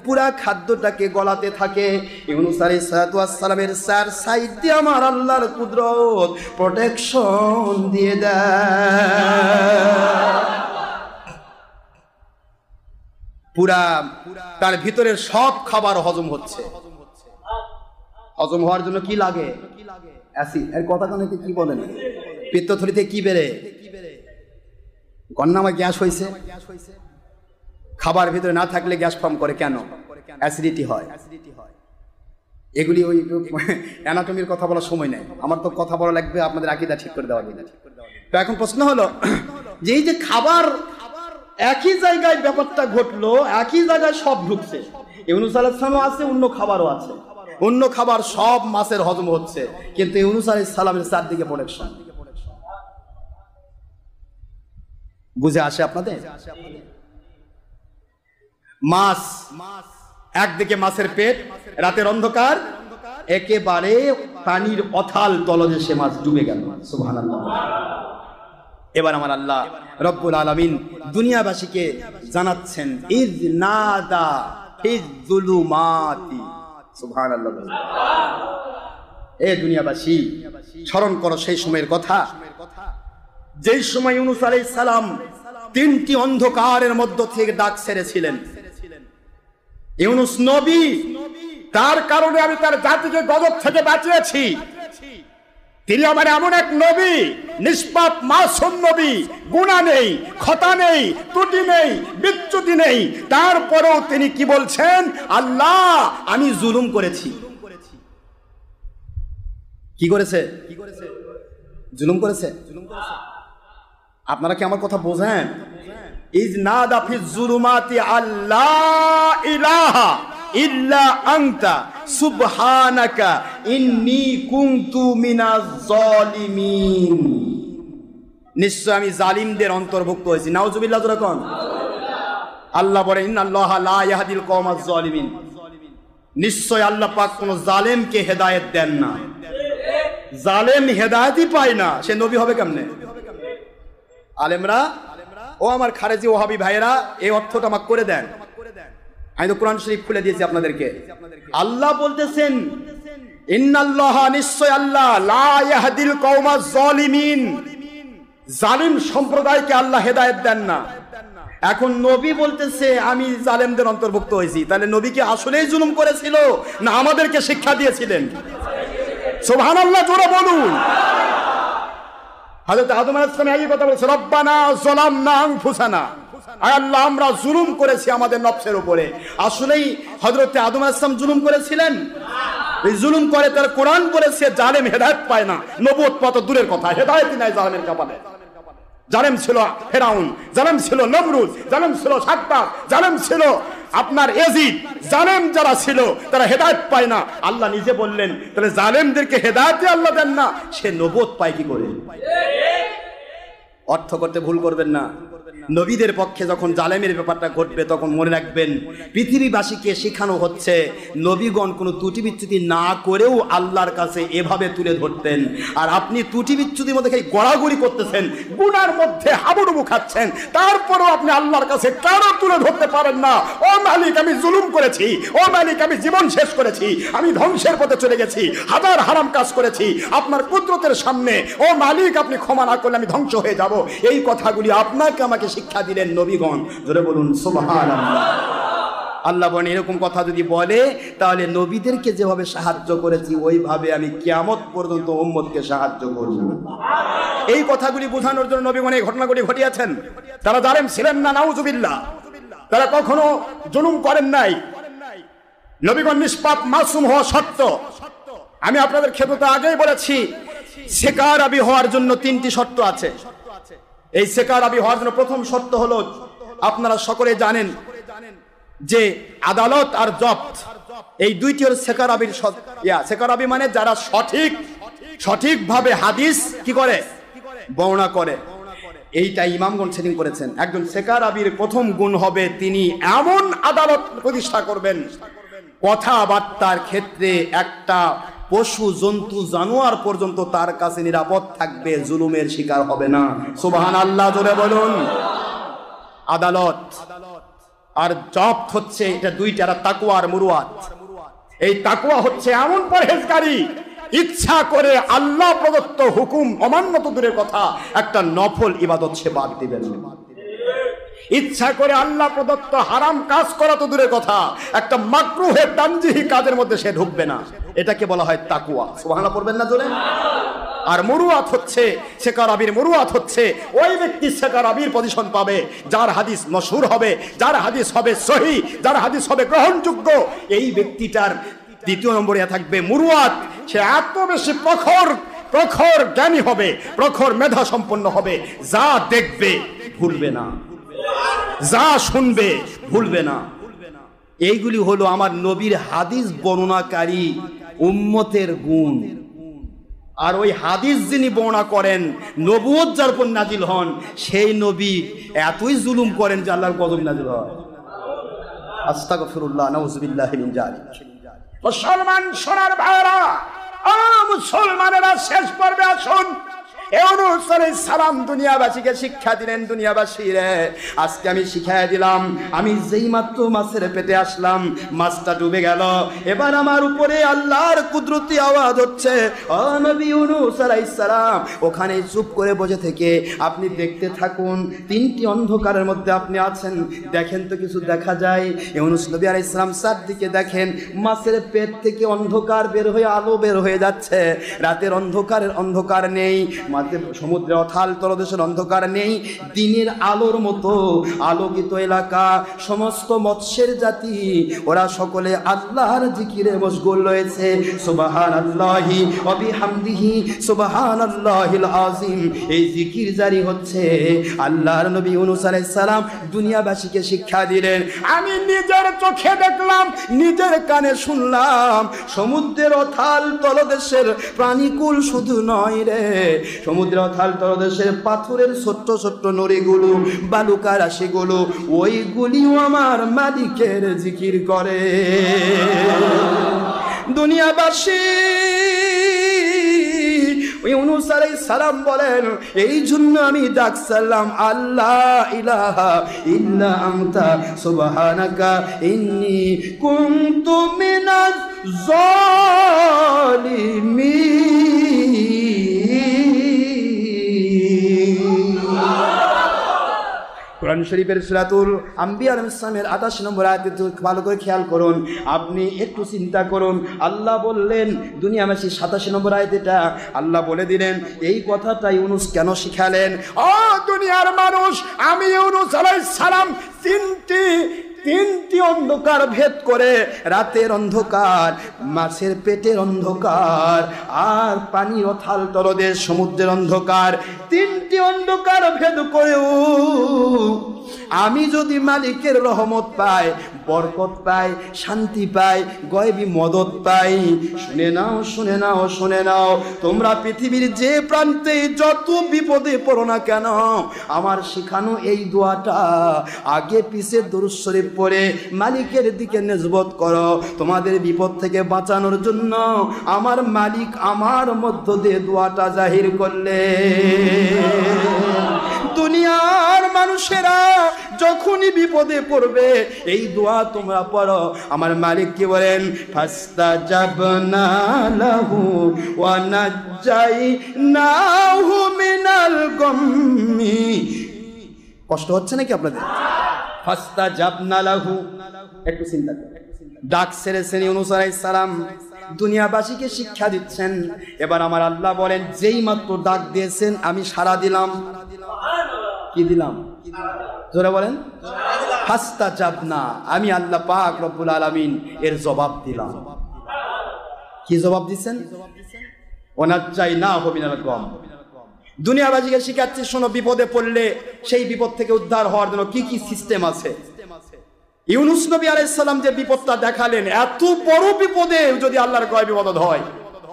পুরা খাদ্যটাকে গলাতে থাকে, ইউনূস আলাইহিস সালামের চার সাইড দিয়ে আমার আল্লাহর কুদরত প্রোটেকশন দিয়ে দেয়। পুরা তার ভিতরের সব খাবার হজম হচ্ছে। হজম হওয়ার জন্য কি লাগে? অ্যাসিড। এর কথা কানে কি বলেন? পিত্তথলিতে কি বেড়ে? গন্নামা গ্যাস হয়েছে। খাবার ভিতরে না থাকলে গ্যাস ফর্ম করে কেন? অ্যাসিডিটি হয়। এগুলি ওই অ্যানাটমির কথা বলার সময় নেই, আমার তো কথা বলা লাগবে আপনাদের আকীদা ঠিক করে দেওয়া যাবে। তো এখন প্রশ্ন হলো যে এই যে খাবার একই জায়গায় ব্যাপারটা ঘটলো, একই জায়গায় সব ঢুকছে, ইউনূস আলাইহিস সালামও আছে, অন্য খাবারও আছে, অন্য খাবার সব মাছের হজম হচ্ছে, কিন্তু ইউনূস আলাইহিস সালামের চারদিকে প্রোটেকশন। বুঝে আসে আপনাদের? মাছ একদিকে, মাছের পেট, রাতের অন্ধকার, একেবারে পানির অথাল তলদেশে মাছ ডুবে গেল। সুবহানাল্লাহ। এবার আমার আল্লাহ রব্বুল আলামিন দুনিয়াবাসীকে জানাচ্ছেন, ইজ নাদা ফিজ যুলুমাতি। সুবহানাল্লাহ। এ দুনিয়াবাসী, স্মরণ করো সেই সময়ের কথা, যেই সময় ইউনূস আলাইহিস সালাম 3টি অন্ধকারের মধ্য থেকে ডাক ছেড়েছিলেন। ইউনূস নবী, তার কারণে আমি তার জাতিকে গজব থেকে বাঁচিয়েছি। তিনি আমার এমন এক নবী, নিষ্পাপ মাসুম নবী, গুনাহ নেই, খতা নেই, ত্রুটি নেই, বিচ্যুতি নেই, তারপরেও তিনি কি বলছেন? আল্লাহ, আমি জুলুম করেছি। কি করেছে? জুলুম করেছে। আপনারা কি আমার কথা বোঝেন? ইজ নাদা ফিজ যুলুমাতি আল্লাহ ইলাহা ইল্লা আনতা সুবহানাকা ইন্নী কুনতু মিনাজ জালিমিন। নিশ্চয় আমি জালিমদের অন্তর্ভুক্ত হয়েছি। নাউজুবিল্লাহ। যখন আল্লাহ বলেন ইন্নাল্লাহা লা ইয়াহদিল কওমাজ জালিমিন, নিশ্চয় আল্লাহ পাক কোন জালেমকে হেদায়েত দেন না। জালেম হেদায়েতই পায় না, সে নবী হবে কেমনে? আলেমরা, ও আমার খারেজি ওহাবি ভাইয়েরা, এই অর্থটা আমাকে করে দেন। আমি তো কোরআন শরীফ খুলে দিয়েছি আপনাদেরকে। আল্লাহ বলতেছেন ইন্নাল্লাহা, নিশ্চয় আল্লাহ, লা ইয়াহদিল কওমাজ জালিমিন, জালিম সম্প্রদায়কে আল্লাহ হেদায়েত দেন না। এখন নবী বলতেছে আমি জালেমদের অন্তর্ভুক্ত হয়েছি, তাহলে নবী কি আসলেই জুলুম করেছিল না আমাদেরকে শিক্ষা দিয়েছিলেন? সুবহানাল্লাহ, জোরে বলুন। হযরত আদম আলাইহিস সালাম এই কথা বলেছে, রব্বানা যালামনা আনফুসানা, আয় আল্লাহ, আমরা জুলুম করেছি আমাদের নফসের উপরে। আসলেই হযরত আদম আলাইহিস সালাম জুলুম করেছিলেন? এই জুলুম করে তার কোরআন বলেছে জালেম হেদায়েত পায় না। নবুয়ত পাওয়া তো দূরের কথা, হেদায়েতই নাই জালেমের কপালে। জালেম ছিল ফেরাউন, জালেম ছিল নমরুদ, জালেম ছিল সাদ্দাত, জালেম ছিল আপনার ইয়াজিদ, জালেম যারা ছিল তারা হেদায়েত পায় না। আল্লাহ নিজে বললেন, তাহলে জালেমদেরকে হেদায়েতই আল্লাহ দেন না, সে নবুয়ত পায় কি করে? অর্থ করতে ভুল করবেন না। নবীদের পক্ষে যখন জালেমের ব্যাপারটা ঘটবে তখন মনে রাখবেন, পৃথিবীবাসীকে শেখানো হচ্ছে নবীগণ কোনো ত্রুটি বিচ্যুতি না করেও আল্লাহর কাছে এভাবে তুলে ধরতেন। আর আপনি ত্রুটি বিচ্যুতির মধ্যে খালি গড়াগড়ি করতেছেন, গুনার মধ্যে হাবুডুবু খাচ্ছেন, তারপরেও আপনি আল্লাহর কাছে কারো তুলে ধরতে পারেন না। ও মালিক, আমি জুলুম করেছি, ও মালিক, আমি জীবন শেষ করেছি, আমি ধ্বংসের পথে চলে গেছি, হাজার হারাম কাজ করেছি, আপনার কুদরতের সামনে ও মালিক আপনি ক্ষমা না করলে আমি ধ্বংস হয়ে যাব। এই কথাগুলি আপনাকে আমাকে শিক্ষা দিলেন নবীগণ। জোরে বলুন সুবহানাল্লাহ। আল্লাহ বলেন এরকম কথা যদি বলে তাহলে নবীদেরকে যেভাবে সাহায্য করেছি ওইভাবে আমি কিয়ামত পর্যন্ত উম্মতকে সাহায্য করব। এই কথাগুলি বোঝানোর জন্য নবীগণ এই ঘটনাগুলি ঘটিয়েছেন। তারা জালেম ছিলেন না, নাউজুবিল্লাহ। তারা কখনো জুলুম করেন নাই। নবীগণ নিষ্পাপ মাসুম হওয়া সত্য। আমি আপনাদের ক্ষেত্রে আগেই বলেছি, সেকার আবি হওয়ার জন্য 3টি শর্ত আছে। এই সেকার আবি হওয়ার জন্য প্রথম শর্ত হলো, আপনারা সকলে জানেন যে আদালত আর জব্ত এই দুইটি হল সেকার আবির। সেকার আবি মানে যারা সঠিকভাবে হাদিস কি করে, বর্ণনা করে। এইটা ইমামগণ সেটিং করেছেন। একজন সেকার আবির প্রথম গুণ হবে তিনি এমন আদালত প্রতিষ্ঠা করবেন, কথাবার্তার ক্ষেত্রে একটা পশু জন্তু জানোয়ার পর্যন্ত তার কাছে নিরাপদ থাকবে, জুলুমের শিকার হবে না। সুবহানাল্লাহ জোরে বলুন। আদালত আর জব্ত হচ্ছে এটা দুইটা, তাকওয়া আর মুরুয়াত। এই তাকওয়া হচ্ছে এমন পরহেজগারি, ইচ্ছা করে আল্লাহ প্রদত্ত হুকুম অমান্য তো দূরের কথা, একটা নফল ইবাদত সে বাদ দিবেন। ইচ্ছা করে আল্লাহ প্রদত্ত হারাম কাজ করা তো দূরের কথা, একটা মাকরুহে তানজিহি কাজের মধ্যে সে ঢুকবে না। এটাকে বলা হয় তাকওয়া। সুবহানাল্লাহ পড়বেন না জোরে। আর মুরুয়াত হচ্ছে, সেকার আবির মুরুয়াত হচ্ছে ওই ব্যক্তি সেকার আবির পজিশন পাবে যার হাদিস মশহুর হবে, যার হাদিস হবে সহিহ, যার হাদিস হবে গ্রহণযোগ্য। এই ব্যক্তিটার দ্বিতীয় নম্বরে থাকবে মুরুয়াত। সে এত বেশি প্রখর জ্ঞানী হবে, প্রখর মেধা সম্পন্ন হবে, যা দেখবে ভুলবে না, যা শুনবে ভুলবে না। এইগুলি হলো আমার নবীর হাদিস বর্ণনাকারী উম্মতের গুণ। আর ওই হাদিস যিনি বর্ণনা করেন, নবুয়ত যার উপর নাজিল হন, সেই নবী এতই জুলুম করেন যে আল্লাহর গজব নাজিল হয়। আস্তাগফিরুল্লাহ, নাউযুবিল্লাহি মিন যালিক। মুসলমান সোনার ভাইরা, মুসলমানেরা, শেষ পর্বে আসুন। ইউনূস আলাইহিস সালাম দুনিয়াবাসীকে শিক্ষা দিলেন, দুনিয়াবাসী রে আজকে আমি শিখাই দিলাম, আমি যেই মাত্র মাছের পেটে আসলাম, মাছটা ডুবে গেল, এবার আমার উপরে আল্লাহর কুদরতি আওয়াজ হচ্ছে, ও নবী ইউনূস আলাইহিস সালাম, ওখানে চুপ করে বসে থেকে আপনি দেখতে থাকুন, 3টি অন্ধকারের মধ্যে আপনি আছেন, দেখেন তো কিছু দেখা যায়? ইউনূস নবী আলাইহিস সালাম চারদিকে দেখেন, মাছের পেট থেকে অন্ধকার বের হয়ে আলো বের হয়ে যাচ্ছে। রাতের অন্ধকার নেই, সমুদ্রের অথাল তলদেশের অন্ধকার নেই, দিনের আলোর মতো আলোকিত এলাকা। সমস্ত মৎস্যের জাতি ওরা সকলে আল্লাহর জিকিরে মশগুল রয়েছে। সুবহানাল্লাহি ওয়া বিহামদিহি সুবহানাল্লাহিল আযীম, এই জিকির জারি হচ্ছে। আল্লাহর নবী ইউনূস আলাইহিস সালাম দুনিয়াবাসীকে শিক্ষা দিলেন, আমি নিজের চোখে দেখলাম, নিজের কানে শুনলাম, সমুদ্রের অথাল তলদেশের প্রাণীকুল শুধু নয় রে, সমুদ্র অথাল তলদেশের পাথরের ছোট্ট ছোট্ট নড়িগুলো, বালুকা রাশিগুলো, ওইগুলিও আমার মালিকের জিকির করে। দুনিয়াবাসী, ইউনূস আলাইহিস সালাম বলেন, এই জন্য আমি ডাক সালাম, আল্লাহ ইলাহা ইল্লা আনতা সুবহানাকা ইন্নী কুনতু মিনাজ জালিমিন। কোরআন শরীফের সূরাতুল আম্বিয়া আলাইহিস সালামের 28 নম্বর আয়াতে ভালো করে খেয়াল করুন, আপনি একটু চিন্তা করুন। আল্লাহ বললেন দুনিয়াবাসী 87 নম্বর আয়াতেটা আল্লাহ বলে দিলেন, এই কথাটা ইউনূস কেন শিখালেন? ও দুনিয়ার মানুষ, আমি ইউনূস আলাইহিস সালাম তিনটি অন্ধকার ভেদ করে, রাতের অন্ধকার, মাছের পেটের অন্ধকার, আর পানির অথাল তলদেশ সমুদ্রের অন্ধকার, 3টি অন্ধকার ভেদ করেও আমি যদি মালিকের রহমত পাই, বরকত পাই, শান্তি পাই, গয়বী মদত পাই, শুনে নাও, শুনে নাও, শুনে নাও, তোমরা পৃথিবীর যে প্রান্তে যত বিপদে পড়ো না কেন, আমার শেখানো এই দোয়াটা আগে পিছে দুরূদ শরীফ পড়ে মালিকের দিকে নিসবত করো। তোমাদের বিপদ থেকে বাঁচানোর জন্য আমার মালিক আমার মধ্য দিয়ে দোয়াটা জাহির করলে। দুনিয়ার মানুষেরা যখনই বিপদে পড়বে এই দোয়া তোমরা পড়ো। আমার মালিক কি বলেন? ফাস্তাজাবনা লাহু ওয়া নাজ্জাইনাহু মিনাল গাম্মি। কষ্ট হচ্ছে নাকি আপনাদের? ফাস্তাজাবনা লাহু। একটু চিন্তা করুন, ডাক ছেড়েছেন ইউনূস আলাইহিস সালাম, দুনিয়াবাসীকে শিক্ষা দিচ্ছেন। এবার আমার আল্লাহ বলেন, যেই মাত্র ডাক দিয়েছেন আমি সাড়া দিলাম। কি দিলাম? জোরে বলেন। ফাস্তাজাবনা, আমি আল্লাহ পাক রব্বুল আলামিন এর জবাব দিলাম। কি জবাব দিচ্ছেন? ওয়ানাজ্জাইনাহু মিনাল গাম। দুনিয়াবাসীকে শিখাচ্ছি, শোনো, বিপদে পড়লে সেই বিপদ থেকে উদ্ধার হওয়ার জন্য কি কি সিস্টেম আছে। ইউনূস নবী আলাইহিস সালাম যে বিপদটা দেখালেন, এত বড় বিপদে যদি আল্লাহর গয়বী মদদ হয়,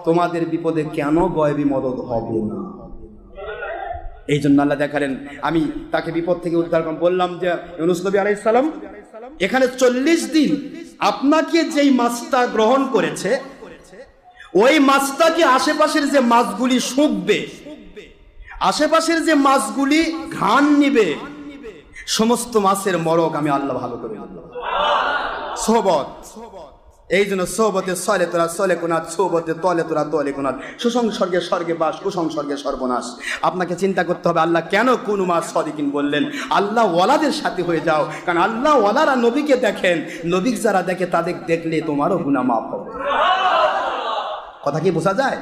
তোমাদের বিপদে কেন গয়বী মদদ হবে না? এই জন্য আল্লাহ দেখালেন। আমি তাকে বিপদ থেকে উদ্ধার করলাম। বললাম যে ইউনূস নবী আলাইহিস সালাম এখানে 40 দিন আপনাকে যেই মাছটা গ্রহণ করেছে, ওই মাছটাকে আশেপাশের যে মাছগুলি শুকবে, আশেপাশের যে মাছগুলি ঘ্রাণ নিবে, সমস্ত মাছের মরক আমি আল্লাহ ভালো করে দিলাম। সোহবত, এই জন্য সোহবতে সলে তোরা সলে কোনাত, সোহবতে তলে তোরা তলে কোনাত। সুসংসর্গে স্বর্গে বাস, কুসংসর্গে সর্বনাশ। আপনাকে চিন্তা করতে হবে, আল্লাহ কেন কোন মাস সদিকিন বললেন? আল্লাহ ওয়ালাদের সাথে হয়ে যাও, কারণ আল্লাহ ওয়ালারা নবীকে দেখেন, নবী যারা দেখে তাদের দেখলে তোমারও গুনাহ মাফ হবে। কথা কি বোঝা যায়?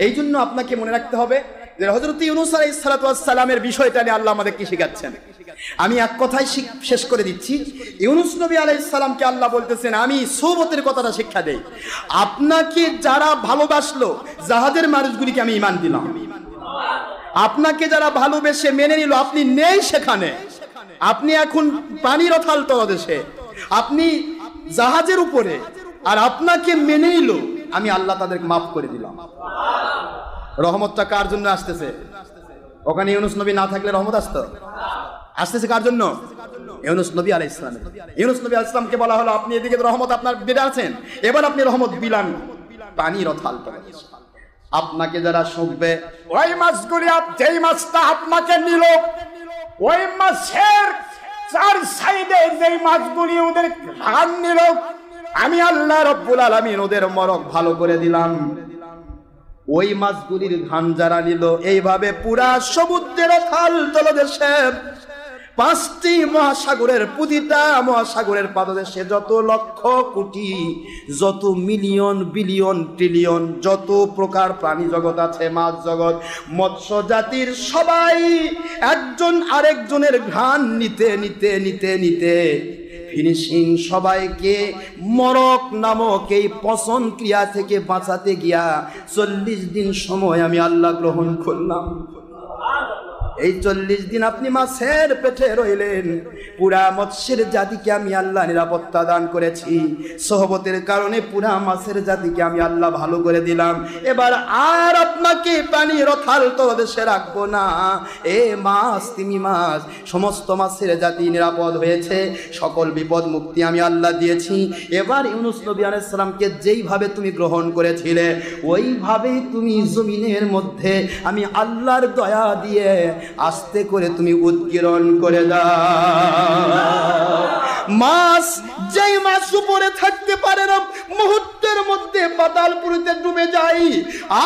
এই জন্য আপনাকে মনে রাখতে হবে যে হযরত ইউনূস আলাইহিস সালাতু ওয়াস সালামের বিষয়টা নিয়ে আল্লাহ আমাদের কি শেখাচ্ছেন। আমি এক কথাই শেষ করে দিচ্ছি। ইউনূস নবী আলাইহিস সালামকে আল্লাহ বলতেছেন, আমি সোহবতের কথাটা শিক্ষা দেই। আপনাকে যারা ভালোবাসলো, জাহাজের মানুষগুলিকে আমি ঈমান দিলাম। আপনাকে যারা ভালোবেসে মেনে নিল, আপনি নেই সেখানে, আপনি এখন পানির অথাল তলদেশে, আপনি জাহাজের উপরে, আর আপনাকে মেনে নিল, আমি আল্লাহ তাদেরকে মাফ করে দিলাম। রহমতটা কার জন্য আসতেছে? ওখানে ইউনূস নবী না থাকলে রহমত আসতেছে কার জন্য? ইউনূস নবী আলাইহিস সালাম। ইউনূস নবী আলাইহিস সালামকে বলা হলো, আপনি এদিকে রহমত আপনার বেড়ে আছেন, এবার আপনি রহমত বিলান পানির অথাল তলদেশে। আপনাকে যারা শুকবে, ওই মাছগুলি, যেই মাছটা আপনাকে নিল, ওই মাছের চার সাইডে যেই মাছগুলি ওদের ঘ্রাণ নিল, আমি আল্লাহ রব্বুল আলামিন ওদের মরক ভালো করে দিলাম। ওই মাছগুলির ঘ্রাণ যারা নিল, এইভাবে পুরা সমুদ্রের খাল তলদেশে, 5টি মহাসাগরের, প্রতিটা মহাসাগরের পাদদেশে যত লক্ষ কোটি, যত মিলিয়ন বিলিয়ন ট্রিলিয়ন যত প্রকার প্রাণী জগৎ আছে, মাছ জগৎ, মৎস্য জাতির সবাই একজন আরেকজনের ঘ্রাণ নিতে নিতে নিতে নিতে ফিনিশিং সবাইকে মরক নামক এই পচন ক্রিয়া থেকে বাঁচাতে গিয়া 40 দিন সময় আমি আল্লাহ গ্রহণ করলাম। এই 40 দিন আপনি মাছের পেটে রইলেন, পুরা মৎস্যের জাতিকে আমি আল্লাহ নিরাপত্তা দান করেছি। সোহবতের কারণে পুরা মাছের জাতিকে আমি আল্লাহ ভালো করে দিলাম। এবার আর আপনাকে পানির অথাল তলদেশে রাখবো না। এ মাছ, তুমি মাছ, সমস্ত মাছের জাতি নিরাপদ হয়েছে, সকল বিপদ মুক্তি আমি আল্লাহ দিয়েছি। এবার ইউনূস নবী আলাইহিস সালামকে যেইভাবে তুমি গ্রহণ করেছিলে, ওইভাবেই তুমি জমিনের মধ্যে আমি আল্লাহর দয়া দিয়ে আস্তে করে তুমি উৎগীরণ করে দাও। মাছ, যেই মাছ উপরে থাকতে পারে না, মুহূর্তের মধ্যে পাতালপুরিতে ডুবে যায়,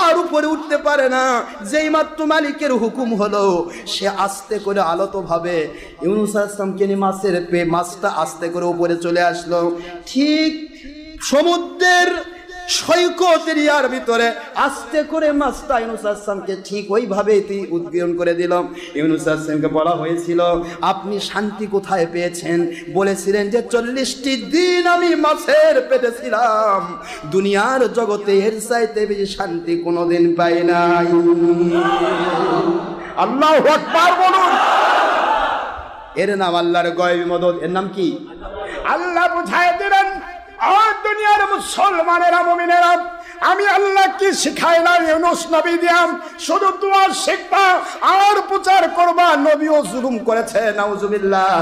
আর উপরে উঠতে পারে না। যেই মাত্র মালিকের হুকুম হলো, সে আস্তে করে আলতোভাবে ইউনূস আলাইহিস সালামকে নিয়ে মাছটা আস্তে করে উপরে চলে আসলো। ঠিক সমুদ্রের সৈকত এরিয়ার ভিতরে আস্তে করে মাছটা ইউনূস আলাইহিস সালামকে ঠিক ওইভাবেই উৎগীরণ করে দিল। ইউনূস আলাইহিস সালামকে বলা হয়েছিল, আপনি শান্তি কোথায় পেয়েছেন? বলেছিলেন যে 40টি দিন আমি মাছের পেটে ছিলাম, দুনিয়ার জগতে এর চাইতে বেশি শান্তি কোনোদিন পাই নাই। আল্লাহু আকবার বলুন। এর নাম আল্লাহর গয়বী মদদ। এর নাম কি? আল্লাহ বুঝায় দিলেন, আর দুনিয়ার মুসলমানেরা, মুমিনেরা, আমি আল্লাহ কি শিখাইলাম ইউনূস নবী দিয়াম, শুধু তোমার শিখবা আর প্রচার করবা। নবীও জুলুম করেছে, নাউজুবিল্লাহ।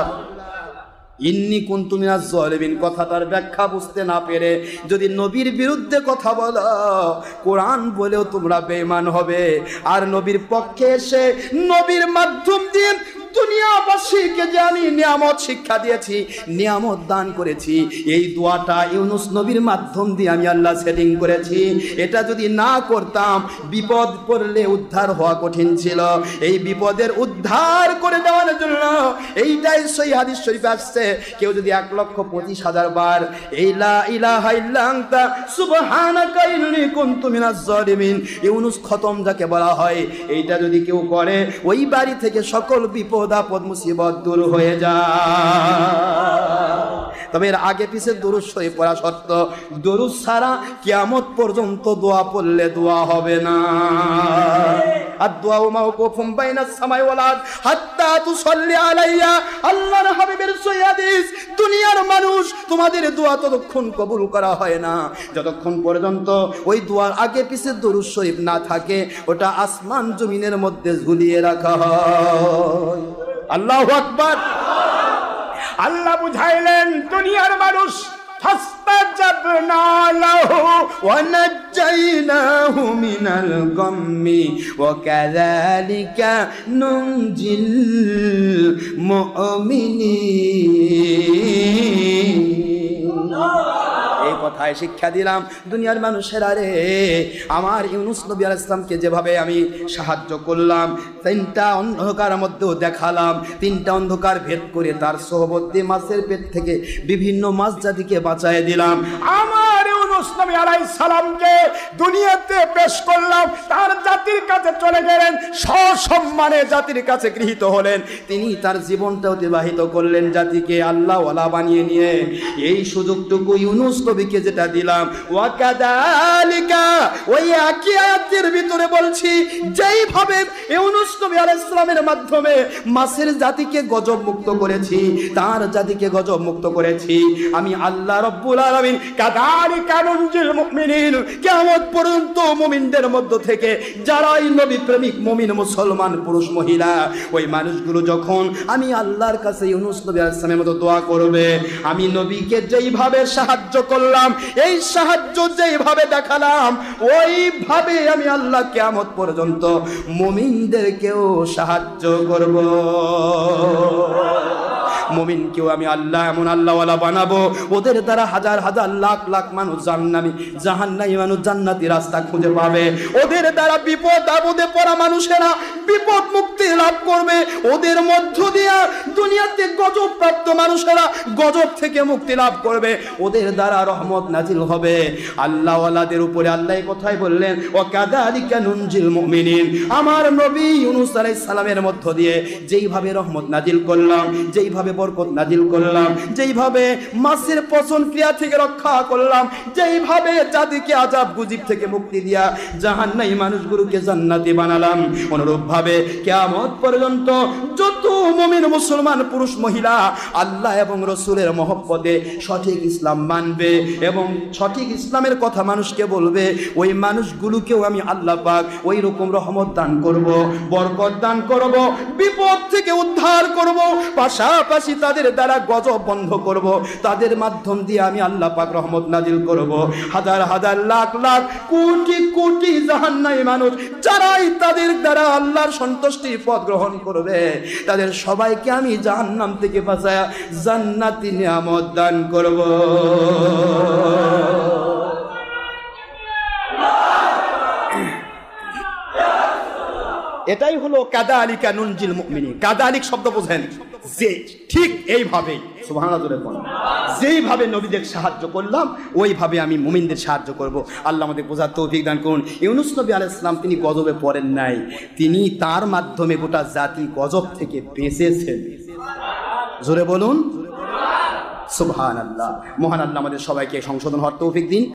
ইন্নী কুনতু মিনাজ জালিমিন কথাটার ব্যাখ্যা বুঝতে না পেরে যদি নবীর বিরুদ্ধে কথা বলো, কোরআন বলেও তোমরা বেঈমান হবে। আর নবীর পক্ষে এসে নবীর মাধ্যম দিয়ে দুনিয়াবাসীকে যে আমি নিয়ামত শিক্ষা দিয়েছি, নিয়ামত দান করেছি, এই দোয়াটা ইউনুস নবীর মাধ্যম দিয়ে আমি আল্লাহ সেটিং করেছি। এটা যদি না করতাম বিপদ পড়লে উদ্ধার হওয়া কঠিন ছিল। এই বিপদের উদ্ধার করে দেওয়ার জন্য এইটাই সহিহ হাদিস শরীফে আসছে, কেউ যদি 1,25,000 বার এই লা ইলাহা ইল্লা আনতা সুবহানাকা ইন্নী কুনতু মিনাজ জালিমিন ইউনুস খতম যাকে বলা হয়, এইটা যদি কেউ করে ওই বাড়ি থেকে সকল বিপদ আপদ মুসিবত দূর হয়ে যায়। তবে এর আগে পিছে দুরূদ শরীফ পড়া শর্ত, দুরূদ ছাড়া কিয়ামত পর্যন্ত দোয়া পড়লে দোয়া হবে না। আর দোয়া মাওকুফুম বাইনাস সামাই ওয়াল আরদ হাত্তা তুসাল্লি আলাইয়া, আল্লাহর হাবিবের সহিহ হাদিস, দুনিয়ার মানুষ তোমাদের দোয়া ততক্ষণ কবুল করা হয় না যতক্ষণ পর্যন্ত ওই দোয়ার আগে পিছে দুরূদ শরীফ না থাকে, ওটা আসমান জমিনের মধ্যে ঝুলিয়ে রাখা হয়। আল্লাহু আকবার। আল্লাহ বুঝাইলেন দুনিয়ার মানুষ ফাস্তাজাবনা লাহু ওয়া নাজ্জাইনাহু মিনাল গাম্মি ওয়া কাযালিকা নুনজিল মুমিনিন। এই কথায় শিক্ষা দিলাম দুনিয়ার মানুষেরা রে, আমার ইউনুস নবী আলাইহিস সালামকে যেভাবে আমি সাহায্য করলাম, 3টা অন্ধকার মধ্যেও দেখালাম, 3টা অন্ধকার ভেদ করে তার সহবর্তী মাছের পেট থেকে বিভিন্ন মাছ জাতিকে বাঁচায় দিলাম। আমার ইউনুস নবী আলাইহিস সালামকে দুনিয়াতে পেশ করলাম, তার জাতির কাছে চলে গেলেন, সসম্মানে জাতির কাছে গৃহীত হলেন, তিনি তার জীবনটা অতিবাহিত করলেন জাতিকে আল্লাহ ওয়ালা বানিয়ে নিয়ে। এই সুযোগটুকু ইউনুস নবীকে যেটা দিলাম, ওয়া কাযালিকা, ওই একই আয়াতের ভিতরে বলছি, যেইভাবে ইউনুস নবী আলাইহিস সালামের মাধ্যমে মাছের জাতিকে গজব মুক্ত করেছি, তার জাতিকে গজব মুক্ত করেছি, আমি আল্লাহ রাব্বুল আলামিন কাযালিকা নুনজিল মুমিনিন, কিয়ামত পর্যন্ত মুমিনদের মধ্য থেকে যারাই নবী প্রেমিক মুমিন মুসলমান পুরুষ মহিলা, ওই মানুষগুলো যখন আমি আল্লাহর কাছে ইউনুস নবী আলাইহিস সালামের মতো দোয়া করবে, আমি নবীকে যেইভাবে সাহায্য করলাম, এই সাহায্য যেইভাবে দেখালাম, ওইভাবে আমি আল্লাহ কিয়ামত পর্যন্ত মুমিনদেরকেও সাহায্য করব। মুমিনকেও আমি আল্লাহ এমন আল্লাহওয়ালা বানাবো, ওদের দ্বারা হাজার হাজার লাখ লাখ মানুষ জাহান্নামী মানুষ জান্নাতি রাস্তা খুঁজে পাবে, ওদের দ্বারা বিপদ আপদে পড়া মানুষেরা বিপদ মুক্তি লাভ করবে, ওদের মধ্য দিয়া দুনিয়াতে গজব প্রাপ্ত মানুষেরা গজব থেকে মুক্তি লাভ করবে, ওদের দ্বারা রহমত নাজিল হবে আল্লাহওয়ালাদের উপরে। আল্লাহ কথাই বললেন, ওয়া কাযালিকা নুনজিল মুমিনিন, আমার নবী ইউনুস আলাইহিস সালামের মধ্য দিয়ে যেইভাবে রহমত নাজিল করলাম, যেইভাবে বরকত নাজিল করলাম, যেইভাবে মাছের পচন ক্রিয়া থেকে রক্ষা করলাম, যেইভাবে জাতিকে আযাব গুজিব থেকে মুক্তি দিয়া জাহান্নামী মানুষগুলোকে জান্নাতি বানালাম, অনুরূপ ভাবে কিয়ামত পর্যন্ত যত মুমিন মুসলমান পুরুষ মহিলা আল্লাহ এবং রাসূলের মহব্বতে সঠিক ইসলাম মানবে এবং সঠিক ইসলামের কথা মানুষকে বলবে, ওই মানুষগুলোকেও আমি আল্লাহ পাক ওই রকম রহমত দান করব, বরকত দান করব, বিপদ থেকে উদ্ধার করব, পাশাপাশি তাদের দ্বারা গজব বন্ধ করব, তাদের মাধ্যম দিয়ে আমি আল্লাহ পাক রহমত নাজিল করব। হাজার হাজার লাখ লাখ কোটি কোটি জাহান্নামী মানুষ যারাই তাদের দ্বারা আল্লাহর সন্তুষ্টির পথ গ্রহণ করবে, তাদের সবাইকে আমি জাহান্নাম থেকে বাঁচায়া জান্নাতি নিয়ামত দান করব। এটাই হলো কাযালিকা নুনজিল মুমিনিন। কাযালিক শব্দ বোঝেন যে ঠিক এইভাবেই, সুবহানাল্লাহ জোরে বলেন, যেইভাবে নবীদের সাহায্য করলাম ওইভাবে আমি মুমিনদের সাহায্য করব। আল্লাহ আমাদের বোঝার তৌফিক দান করুন। ইউনুস নবী আলাইহিস সালাম তিনি গজবে পড়েন নাই, তিনি তার মাধ্যমে গোটা জাতি গজব থেকে বেঁচেছেন। জোরে বলুন সুবহানাল্লাহ। মহান আল্লাহ আমাদের সবাইকে সংশোধন হওয়ার তৌফিক দিন।